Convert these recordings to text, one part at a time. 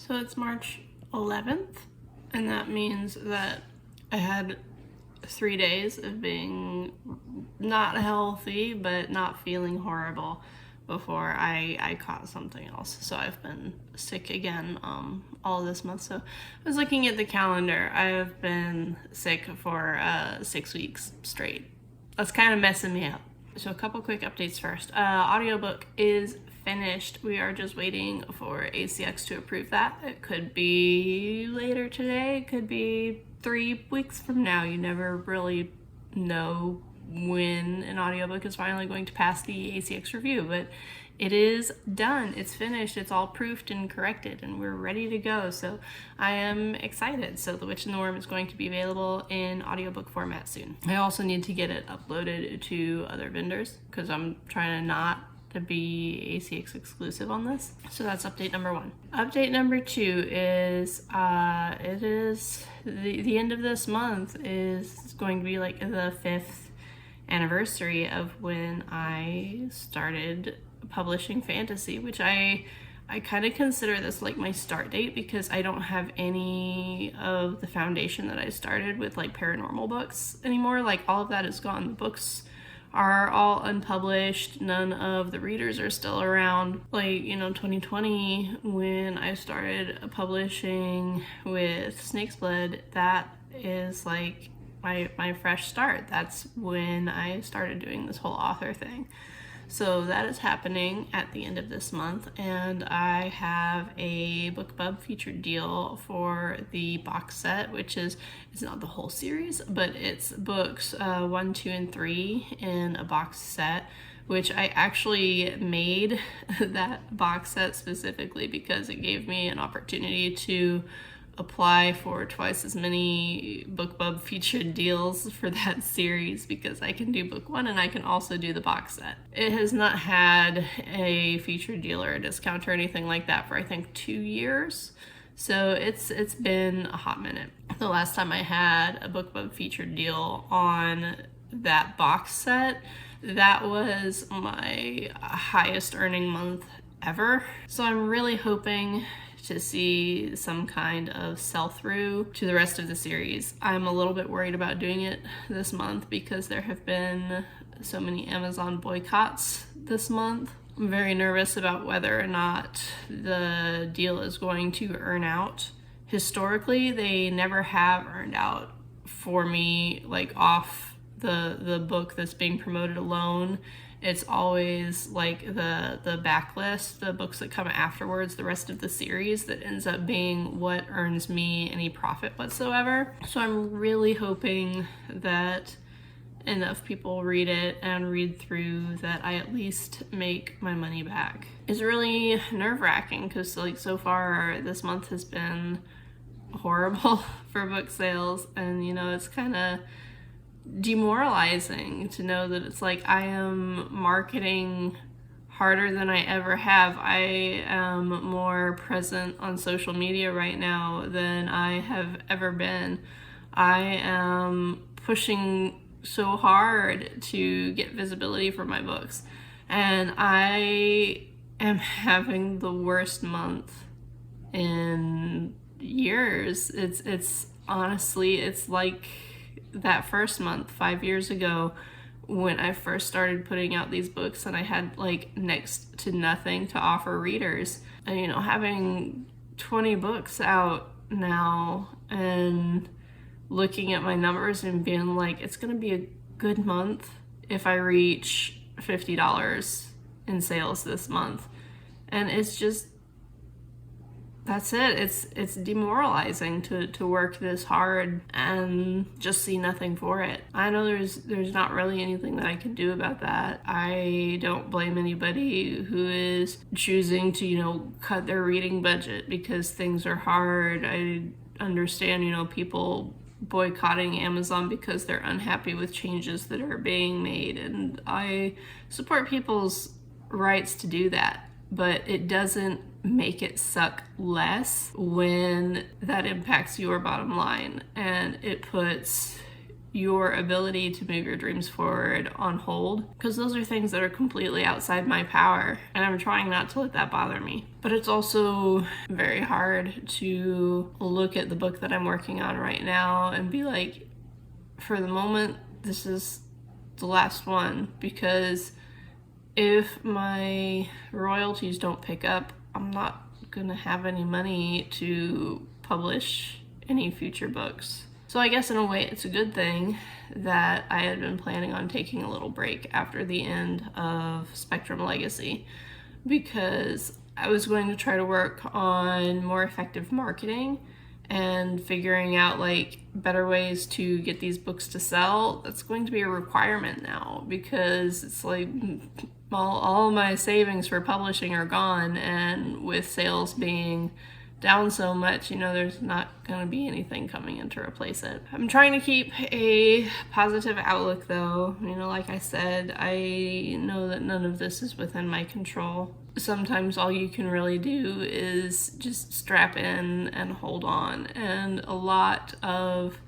So it's March 11th, and that means that I had 3 days of being not healthy, but not feeling horrible before I caught something else. So I've been sick again all this month. So I was looking at the calendar. I've been sick for 6 weeks straight. That's kind of messing me up. So a couple quick updates first. Audiobook is finished. We are just waiting for ACX to approve that. It could be later today, it could be 3 weeks from now. You never really know when an audiobook is finally going to pass the ACX review, but it is done. It's finished. It's all proofed and corrected, and we're ready to go. So I am excited. So The Witch and the Worm is going to be available in audiobook format soon. I also need to get it uploaded to other vendors because I'm trying to not to be ACX exclusive on this. So that's update number 1. Update number 2 is it is the end of this month is going to be like the 5th anniversary of when I started publishing fantasy, which I kind of consider this like my start date because I don't have any of the foundation that I started with, like paranormal books anymore. Like all of that is gone. The books are all unpublished. None of the readers are still around. Like, 2020 when I started publishing with Snake's Blood, that is like my fresh start. That's when I started doing this whole author thing. So that is happening at the end of this month, and I have a BookBub featured deal for the box set, which is, it's not the whole series, but it's books 1, 2, and 3 in a box set, which I actually made that box set specifically because it gave me an opportunity to apply for twice as many BookBub featured deals for that series because I can do book 1 and I can also do the box set. It has not had a featured deal or a discount or anything like that for I think 2 years. So it's been a hot minute. The last time I had a BookBub featured deal on that box set, that was my highest earning month ever. So I'm really hoping to see some kind of sell-through to the rest of the series. I'm a little bit worried about doing it this month because there have been so many Amazon boycotts this month. I'm very nervous about whether or not the deal is going to earn out. Historically, they never have earned out for me, like off the book that's being promoted alone. It's always like the backlist, the books that come afterwards, the rest of the series, that ends up being what earns me any profit whatsoever. So I'm really hoping that enough people read it and read through that I at least make my money back. It's really nerve-wracking because like so far this month has been horrible for book sales, and it's kind of demoralizing to know that it's like I am marketing harder than I ever have. I am more present on social media right now than I have ever been. I am pushing so hard to get visibility for my books, and I am having the worst month in years. It's honestly, it's like that first month 5 years ago when I first started putting out these books and I had like next to nothing to offer readers. And having 20 books out now and looking at my numbers and being like, it's gonna be a good month if I reach $50 in sales this month. And it's just, that's it. It's demoralizing to work this hard and just see nothing for it. I know there's not really anything that I can do about that. I don't blame anybody who is choosing to, cut their reading budget because things are hard. I understand, people boycotting Amazon because they're unhappy with changes that are being made, and I support people's rights to do that, but it doesn't make it suck less when that impacts your bottom line and it puts your ability to move your dreams forward on hold, because those are things that are completely outside my power, and I'm trying not to let that bother me. But it's also very hard to look at the book that I'm working on right now and be like, for the moment, this is the last one, because if my royalties don't pick up, I'm not gonna have any money to publish any future books. So I guess in a way it's a good thing that I had been planning on taking a little break after the end of Spectrum Legacy, because I was going to try to work on more effective marketing and figuring out like better ways to get these books to sell. That's going to be a requirement now, because it's like all my savings for publishing are gone, and with sales being down so much, there's not going to be anything coming in to replace it. I'm trying to keep a positive outlook though. Like I said, I know that none of this is within my control. Sometimes all you can really do is just strap in and hold on. And a lot of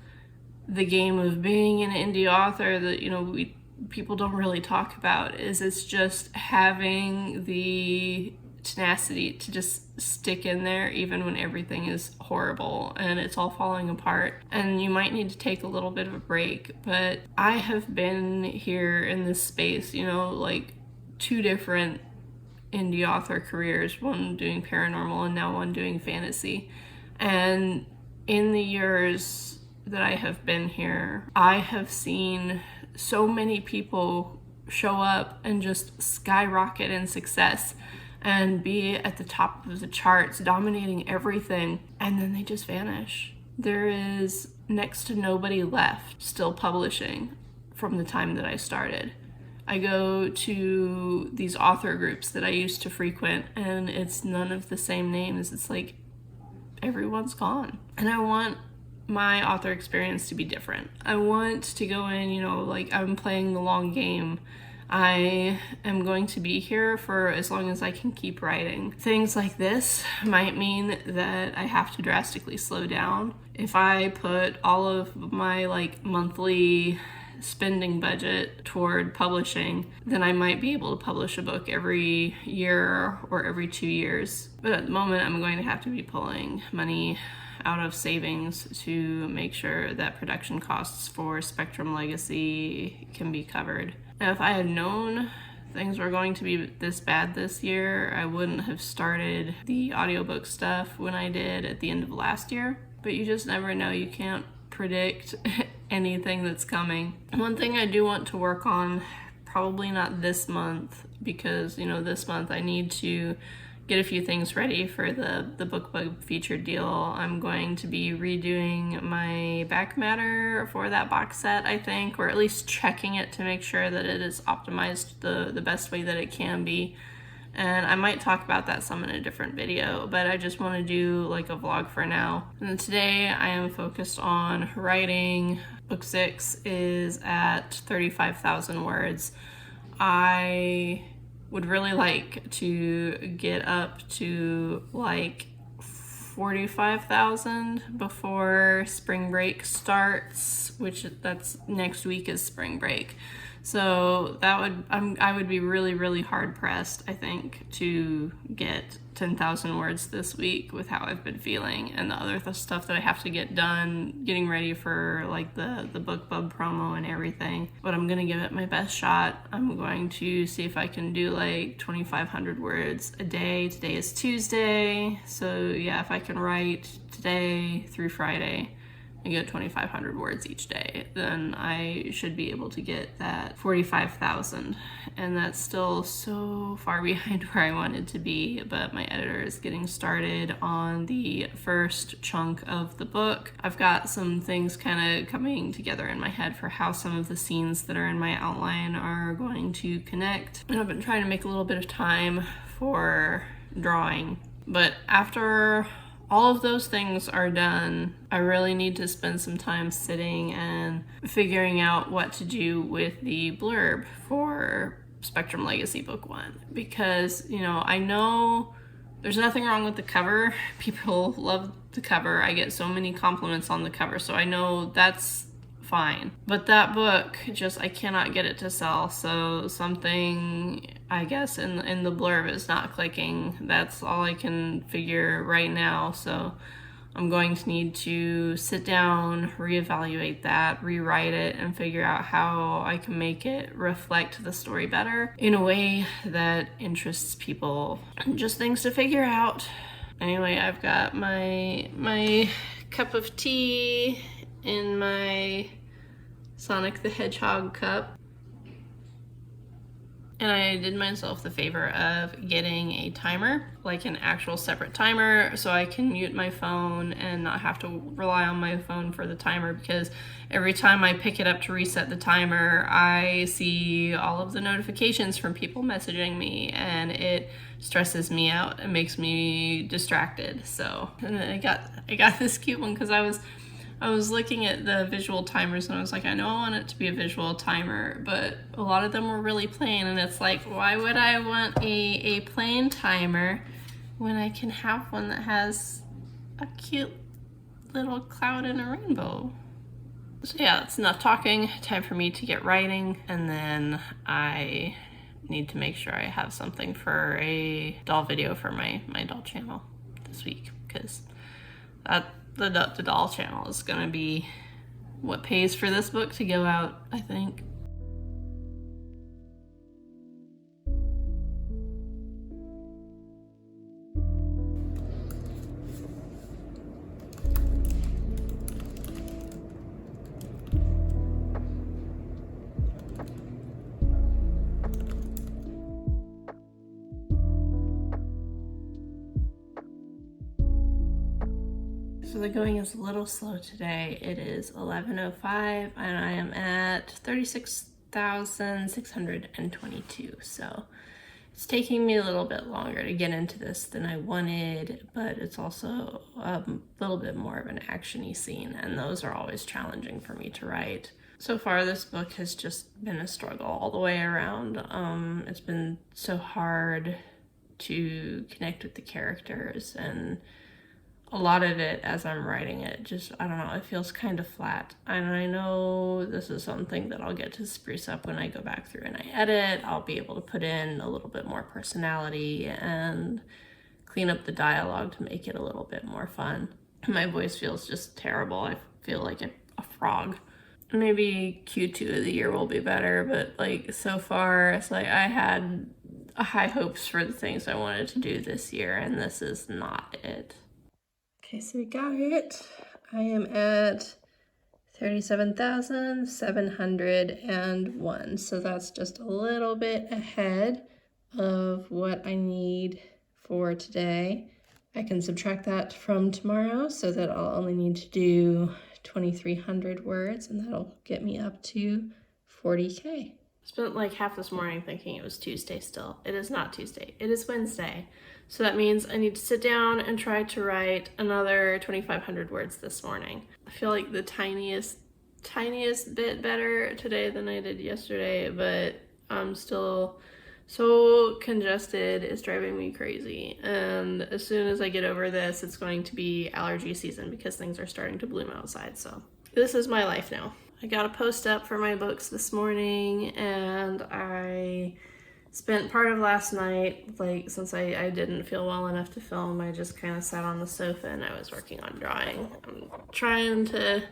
the game of being an indie author that, people don't really talk about is it's just having the tenacity to just stick in there even when everything is horrible and it's all falling apart, and you might need to take a little bit of a break. But I have been here in this space, like 2 different indie author careers, one doing paranormal and now one doing fantasy. And in the years that I have been here, I have seen so many people show up and just skyrocket in success and be at the top of the charts, dominating everything, and then they just vanish. There is next to nobody left still publishing from the time that I started. I go to these author groups that I used to frequent, and it's none of the same names. It's like everyone's gone. And I want my author experience to be different. I want to go in, like I'm playing the long game. I am going to be here for as long as I can keep writing. Things like this might mean that I have to drastically slow down. If I put all of my monthly spending budget toward publishing, then I might be able to publish a book every year or every 2 years. But at the moment, I'm going to have to be pulling money out of savings to make sure that production costs for Spectrum Legacy can be covered. Now, if I had known things were going to be this bad this year, I wouldn't have started the audiobook stuff when I did at the end of last year. But you just never know. You can't predict anything that's coming. One thing I do want to work on, probably not this month, because this month I need to get a few things ready for the BookBub featured deal. I'm going to be redoing my back matter for that box set, I think, or at least checking it to make sure that it is optimized the best way that it can be. And I might talk about that some in a different video, but I just want to do a vlog for now. And today I am focused on writing. Book 6 is at 35,000 words. I would really like to get up to 45,000 before spring break starts, which that's next week is spring break. So I would be really, really hard pressed, I think, to get 10,000 words this week with how I've been feeling and the other stuff that I have to get done, getting ready for the BookBub promo and everything. But I'm gonna give it my best shot. I'm going to see if I can do 2,500 words a day. Today is Tuesday, so yeah, if I can write today through Friday and get 2,500 words each day, then I should be able to get that 45,000. And that's still so far behind where I wanted to be, but my editor is getting started on the first chunk of the book. I've got some things kind of coming together in my head for how some of the scenes that are in my outline are going to connect. And I've been trying to make a little bit of time for drawing. But after all of those things are done, I really need to spend some time sitting and figuring out what to do with the blurb for Spectrum Legacy Book 1. Because, I know there's nothing wrong with the cover. People love the cover. I get so many compliments on the cover, so I know that's fine. But that book, I cannot get it to sell. So something, I guess, in the blurb is not clicking. That's all I can figure right now. So I'm going to need to sit down, reevaluate that, rewrite it, and figure out how I can make it reflect the story better in a way that interests people. Just things to figure out. Anyway, I've got my cup of tea in my Sonic the Hedgehog cup. And I did myself the favor of getting a timer, like an actual separate timer, so I can mute my phone and not have to rely on my phone for the timer, because every time I pick it up to reset the timer, I see all of the notifications from people messaging me, and it stresses me out and makes me distracted. So, and I got this cute one because I was looking at the visual timers and I was like, I know I want it to be a visual timer, but a lot of them were really plain, and it's like, why would I want a plain timer when I can have one that has a cute little cloud and a rainbow? So yeah, that's enough talking. Time for me to get writing, and then I need to make sure I have something for a doll video for my doll channel this week, because the doll channel is gonna be what pays for this book to go out, I think. So the going is a little slow today. It is 11:05 and I am at 36,622. So it's taking me a little bit longer to get into this than I wanted, but it's also a little bit more of an action-y scene, and those are always challenging for me to write. So far, this book has just been a struggle all the way around. It's been so hard to connect with the characters, and a lot of it, as I'm writing it, just, I don't know, it feels kind of flat. And I know this is something that I'll get to spruce up when I go back through and I edit. I'll be able to put in a little bit more personality and clean up the dialogue to make it a little bit more fun. My voice feels just terrible. I feel like a frog. Maybe Q2 of the year will be better, but like so far, it's like I had high hopes for the things I wanted to do this year, and this is not it. Okay, so we got it. I am at 37,701. So that's just a little bit ahead of what I need for today. I can subtract that from tomorrow so that I'll only need to do 2,300 words, and that'll get me up to 40K. Spent like half this morning thinking it was Tuesday still. It is not Tuesday, it is Wednesday. So that means I need to sit down and try to write another 2,500 words this morning. I feel like the tiniest bit better today than I did yesterday, but I'm still so congested, it's driving me crazy. And as soon as I get over this, it's going to be allergy season because things are starting to bloom outside. So this is my life now. I got a post up for my books this morning, and I spent part of last night, like, since I didn't feel well enough to film, I just kind of sat on the sofa and I was working on drawing. I'm trying to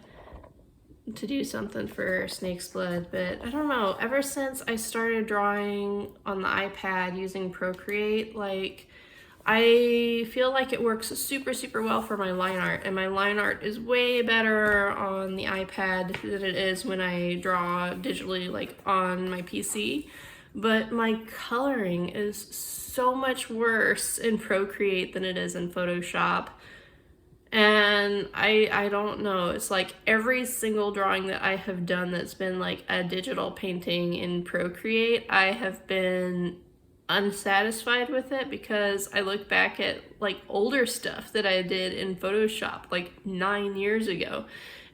do something for Snake's Blood, but I don't know, ever since I started drawing on the iPad using Procreate, like, I feel like it works super, super well for my line art, and my line art is way better on the iPad than it is when I draw digitally, like, on my PC. But my coloring is so much worse in Procreate than it is in Photoshop. And I don't know, it's like every single drawing that I have done that's been like a digital painting in Procreate, I have been unsatisfied with it because I look back at like older stuff that I did in Photoshop like 9 years ago,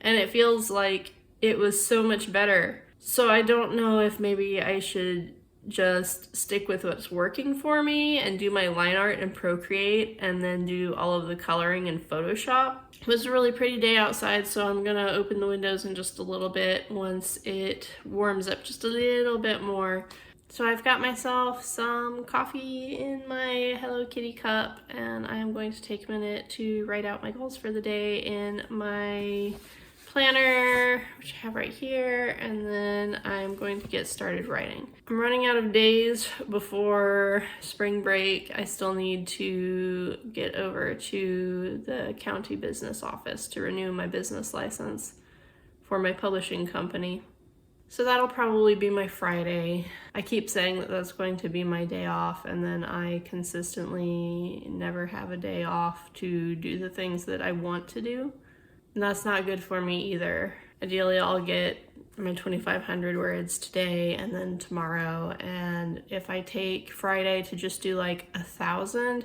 and it feels like it was so much better. So I don't know if maybe I should just stick with what's working for me and do my line art in Procreate and then do all of the coloring in Photoshop. It was a really pretty day outside, so I'm gonna open the windows in just a little bit once it warms up just a little bit more. So I've got myself some coffee in my Hello Kitty cup, and I am going to take a minute to write out my goals for the day in my planner, which I have right here, and then I'm going to get started writing. I'm running out of days before spring break. I still need to get over to the county business office to renew my business license for my publishing company. So that'll probably be my Friday. I keep saying that that's going to be my day off, and then I consistently never have a day off to do the things that I want to do. And that's not good for me either. Ideally, I'll get my 2,500 words today and then tomorrow. And if I take Friday to just do like 1,000,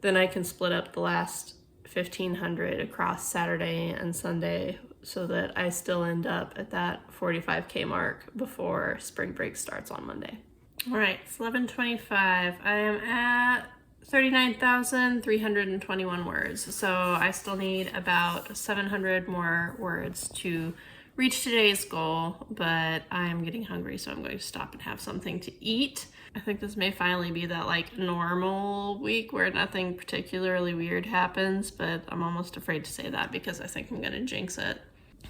then I can split up the last 1,500 across Saturday and Sunday so that I still end up at that 45K mark before spring break starts on Monday. All right, it's 11:25. I am at 39,321 words. So I still need about 700 more words to reach today's goal, but I'm getting hungry, so I'm going to stop and have something to eat. I think this may finally be that like normal week where nothing particularly weird happens, but I'm almost afraid to say that because I think I'm gonna jinx it.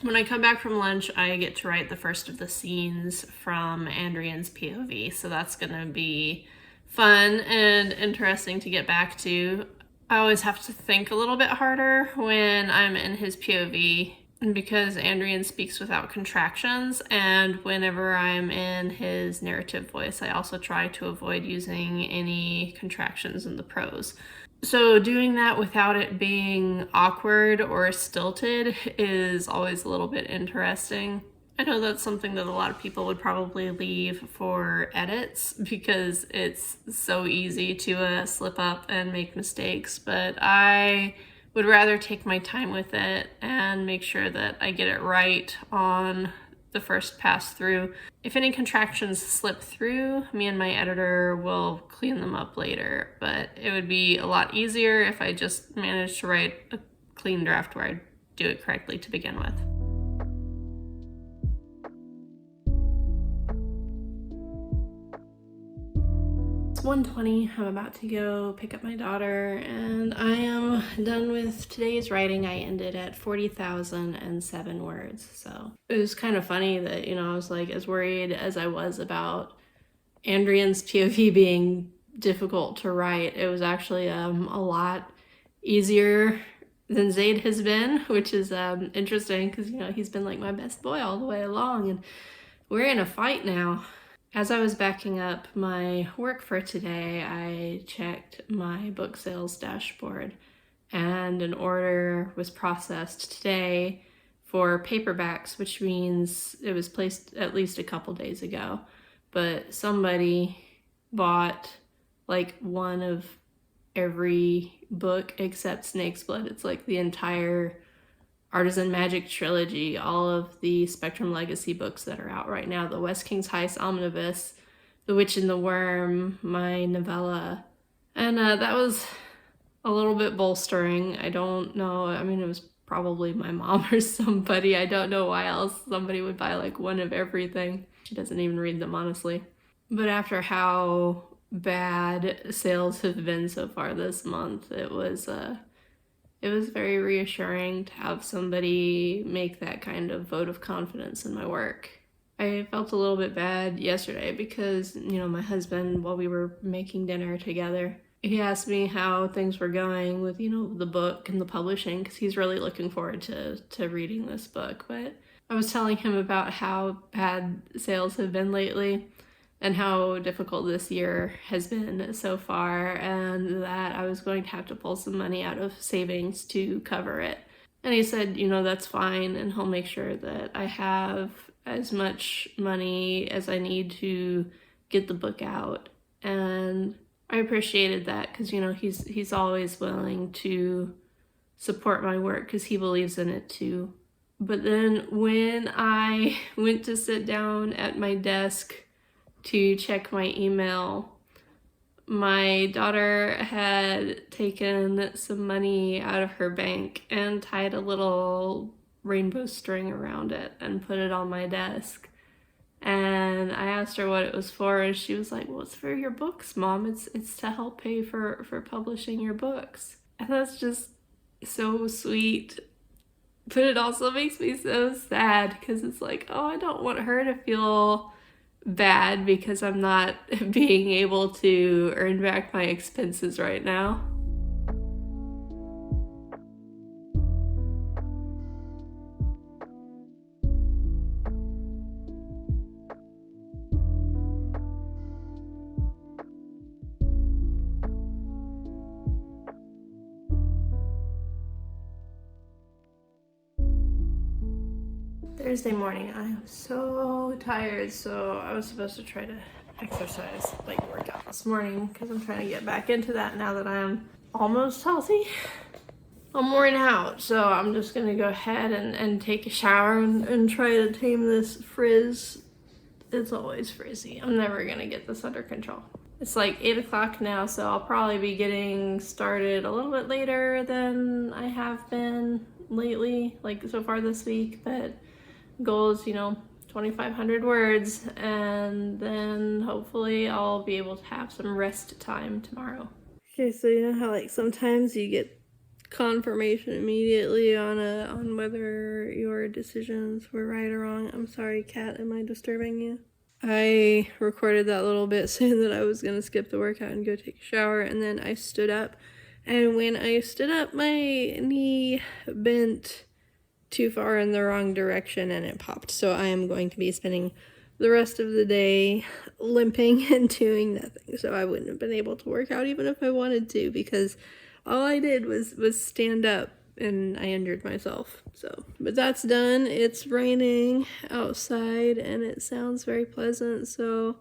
When I come back from lunch, I get to write the first of the scenes from Andrian's POV, so that's gonna be fun and interesting to get back to. I always have to think a little bit harder when I'm in his POV because Andrian speaks without contractions, and whenever I'm in his narrative voice, I also try to avoid using any contractions in the prose. So doing that without it being awkward or stilted is always a little bit interesting. I know that's something that a lot of people would probably leave for edits because it's so easy to slip up and make mistakes, but I would rather take my time with it and make sure that I get it right on the first pass through. If any contractions slip through, me and my editor will clean them up later, but it would be a lot easier if I just managed to write a clean draft where I do it correctly to begin with. It's 1:20. I'm about to go pick up my daughter, and I am done with today's writing. I ended at 40,007 words, so it was kind of funny that, I was like as worried as I was about Andrian's POV being difficult to write. It was actually a lot easier than Zaid has been, which is interesting because, he's been like my best boy all the way along, and we're in a fight now. As I was backing up my work for today, I checked my book sales dashboard, and an order was processed today for paperbacks, which means it was placed at least a couple days ago. But somebody bought like one of every book except Snake's Blood. It's like the entire Artisan Magic trilogy, all of the Spectrum Legacy books that are out right now, the West King's Heist Omnibus, The Witch and the Worm, my novella. And that was a little bit bolstering. I don't know, it was probably my mom or somebody. I don't know why else somebody would buy like one of everything. She doesn't even read them, honestly. But after how bad sales have been so far this month, it was very reassuring to have somebody make that kind of vote of confidence in my work. I felt a little bit bad yesterday because, my husband, while we were making dinner together, he asked me how things were going with, the book and the publishing, because he's really looking forward to reading this book. But I was telling him about how bad sales have been lately and how difficult this year has been so far, and that I was going to have to pull some money out of savings to cover it. And he said, that's fine, and he'll make sure that I have as much money as I need to get the book out. And I appreciated that because, he's always willing to support my work because he believes in it too. But then when I went to sit down at my desk to check my email. My daughter had taken some money out of her bank and tied a little rainbow string around it and put it on my desk. And I asked her what it was for, and she was like, well, it's for your books, Mom. It's to help pay for publishing your books. And that's just so sweet. But it also makes me so sad because it's like, oh, I don't want her to feel bad because I'm not being able to earn back my expenses right now. Thursday morning, I am so tired, so I was supposed to try to exercise, like work out this morning, because I'm trying to get back into that now that I'm almost healthy. I'm worn out, so I'm just gonna go ahead and take a shower and try to tame this frizz. It's always frizzy. I'm never gonna get this under control. It's like 8 o'clock now, so I'll probably be getting started a little bit later than I have been lately, like so far this week, but goal is, 2,500 words, and then hopefully I'll be able to have some rest time tomorrow. Okay, so you know how like sometimes you get confirmation immediately on whether your decisions were right or wrong? I'm sorry, Kat, am I disturbing you? I recorded that little bit saying that I was gonna skip the workout and go take a shower, and then I stood up, and when I stood up, my knee bent too far in the wrong direction and it popped. So I am going to be spending the rest of the day limping and doing nothing. So I wouldn't have been able to work out even if I wanted to, because all I did was stand up and I injured myself. So, but that's done. It's raining outside and it sounds very pleasant. So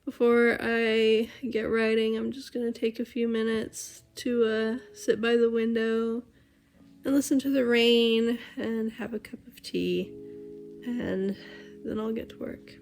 before I get writing, I'm just gonna take a few minutes to sit by the window and listen to the rain and have a cup of tea, and then I'll get to work.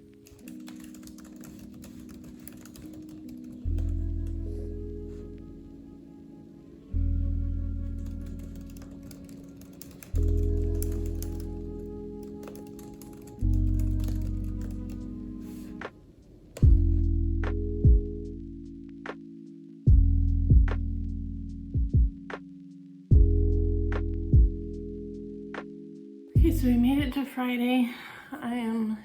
Okay, so we made it to Friday. I am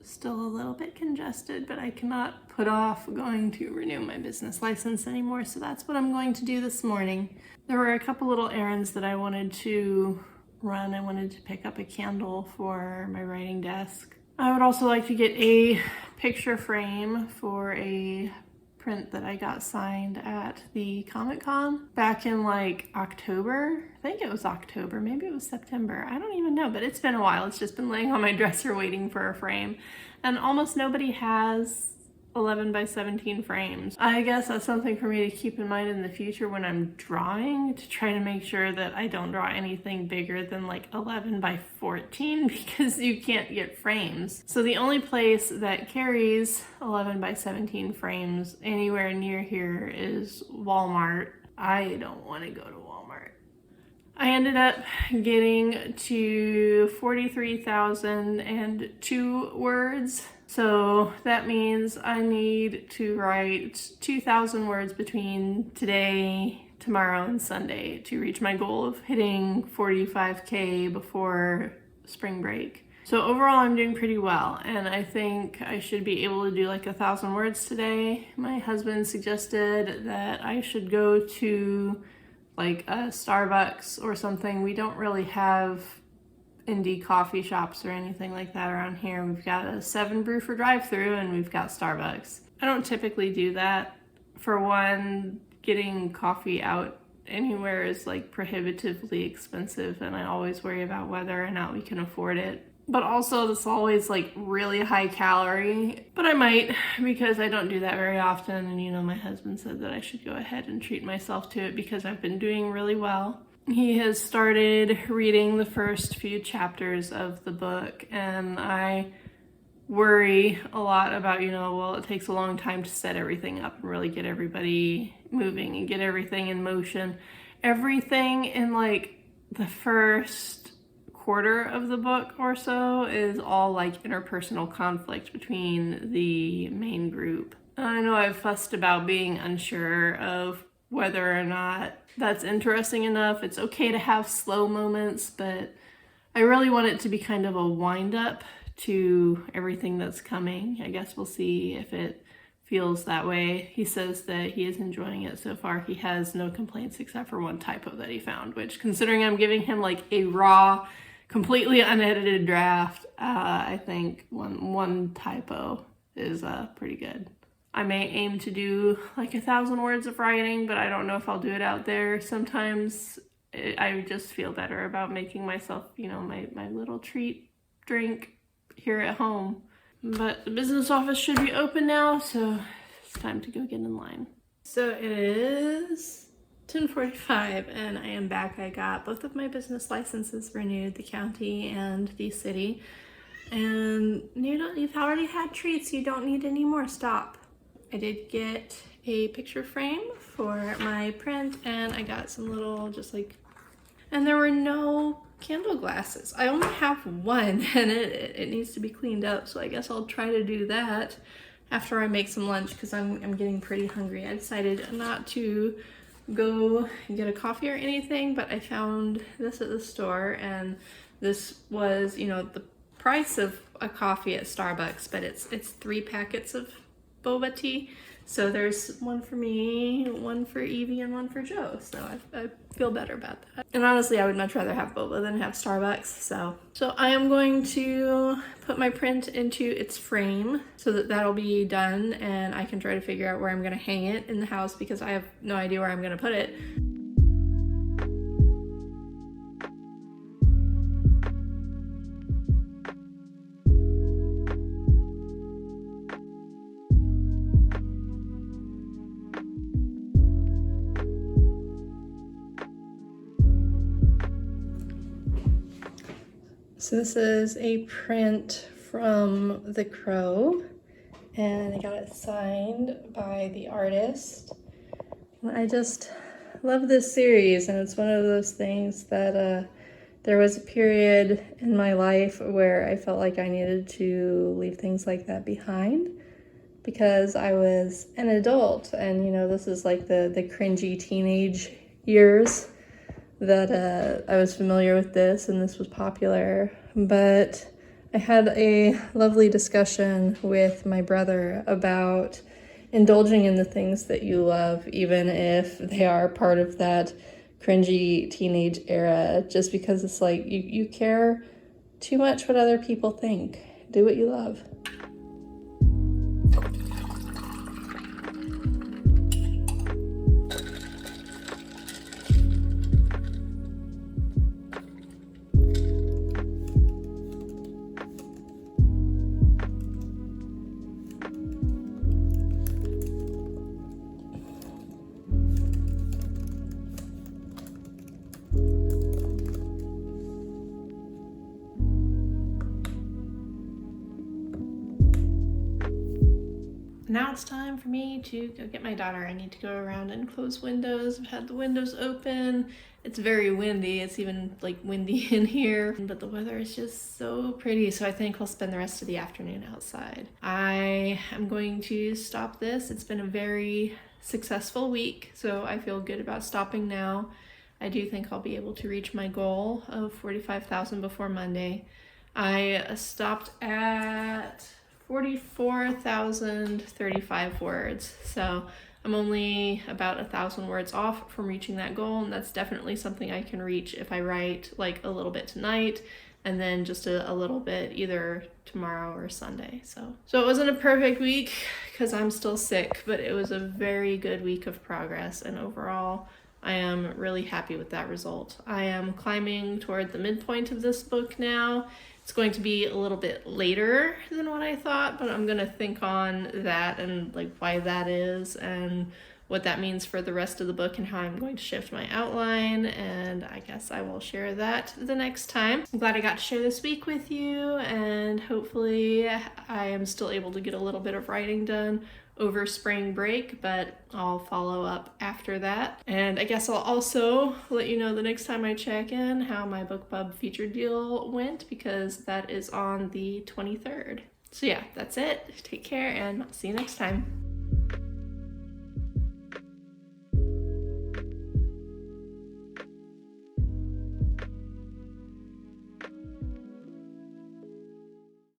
still a little bit congested, but I cannot put off going to renew my business license anymore, so that's what I'm going to do this morning. There were a couple little errands that I wanted to run. I wanted to pick up a candle for my writing desk. I would also like to get a picture frame for a print that I got signed at the Comic-Con back in like October. I think it was October, maybe it was September. I don't even know, but it's been a while. It's just been laying on my dresser waiting for a frame. And almost nobody has 11 by 17 frames. I guess that's something for me to keep in mind in the future when I'm drawing, to try to make sure that I don't draw anything bigger than like 11 by 14 because you can't get frames. So the only place that carries 11 by 17 frames anywhere near here is Walmart. I don't want to go to Walmart. I ended up getting to 43,002 words. So that means I need to write 2,000 words between today, tomorrow, and Sunday to reach my goal of hitting 45K before spring break. So overall, I'm doing pretty well, and I think I should be able to do like 1,000 words today. My husband suggested that I should go to like a Starbucks or something. We don't really have indie coffee shops or anything like that around here. We've got a 7 brew for drive-through and we've got Starbucks. I don't typically do that. For one, getting coffee out anywhere is like prohibitively expensive, and I always worry about whether or not we can afford it. But also it's always like really high calorie, but I might, because I don't do that very often. And my husband said that I should go ahead and treat myself to it because I've been doing really well. He has started reading the first few chapters of the book, and I worry a lot about, well, it takes a long time to set everything up and really get everybody moving and get everything in motion. Everything in like the first quarter of the book or so is all like interpersonal conflict between the main group. I know I've fussed about being unsure of whether or not that's interesting enough. It's okay to have slow moments, but I really want it to be kind of a wind up to everything that's coming. I guess we'll see if it feels that way. He says that he is enjoying it so far. He has no complaints except for one typo that he found, which, considering I'm giving him like a raw, completely unedited draft, I think one typo is pretty good. I may aim to do like 1,000 words of writing, but I don't know if I'll do it out there. Sometimes I just feel better about making myself, my little treat drink here at home. But the business office should be open now, so it's time to go get in line. So it is 10:45 and I am back. I got both of my business licenses renewed, the county and the city. And you've already had treats, you don't need any more. Stop. I did get a picture frame for my print, and I got some little and there were no candle glasses. I only have one, and it needs to be cleaned up, so I guess I'll try to do that after I make some lunch, because I'm getting pretty hungry. I decided not to go get a coffee or anything, but I found this at the store, and this was, the price of a coffee at Starbucks, but it's 3 packets of boba tea. So there's one for me, one for Evie, and one for Joe. So I feel better about that. And honestly, I would much rather have boba than have Starbucks. So I am going to put my print into its frame so that that'll be done, and I can try to figure out where I'm going to hang it in the house, because I have no idea where I'm going to put it. So this is a print from The Crow, and I got it signed by the artist. And I just love this series, and it's one of those things that there was a period in my life where I felt like I needed to leave things like that behind, because I was an adult, and this is like the cringy teenage years that I was familiar with this, and this was popular. But I had a lovely discussion with my brother about indulging in the things that you love, even if they are part of that cringy teenage era, just because it's like you care too much what other people think. Do what you love. Now it's time for me to go get my daughter. I need to go around and close windows. I've had the windows open. It's very windy. It's even like windy in here, but the weather is just so pretty. So I think I'll spend the rest of the afternoon outside. I am going to stop this. It's been a very successful week, so I feel good about stopping now. I do think I'll be able to reach my goal of 45,000 before Monday. I stopped at 44,035 words, so I'm only about 1,000 words off from reaching that goal, and that's definitely something I can reach if I write like a little bit tonight and then just a little bit either tomorrow or Sunday. So it wasn't a perfect week because I'm still sick, but it was a very good week of progress, and overall I am really happy with that result. I am climbing toward the midpoint of this book now. It's going to be a little bit later than what I thought, but I'm going to think on that and like why that is, and what that means for the rest of the book and how I'm going to shift my outline, and I guess I will share that the next time. I'm glad I got to share this week with you, and hopefully I am still able to get a little bit of writing done over spring break, but I'll follow up after that. And I guess I'll also let you know the next time I check in how my BookBub feature deal went, because that is on the 23rd. So yeah, that's it. Take care and see you next time.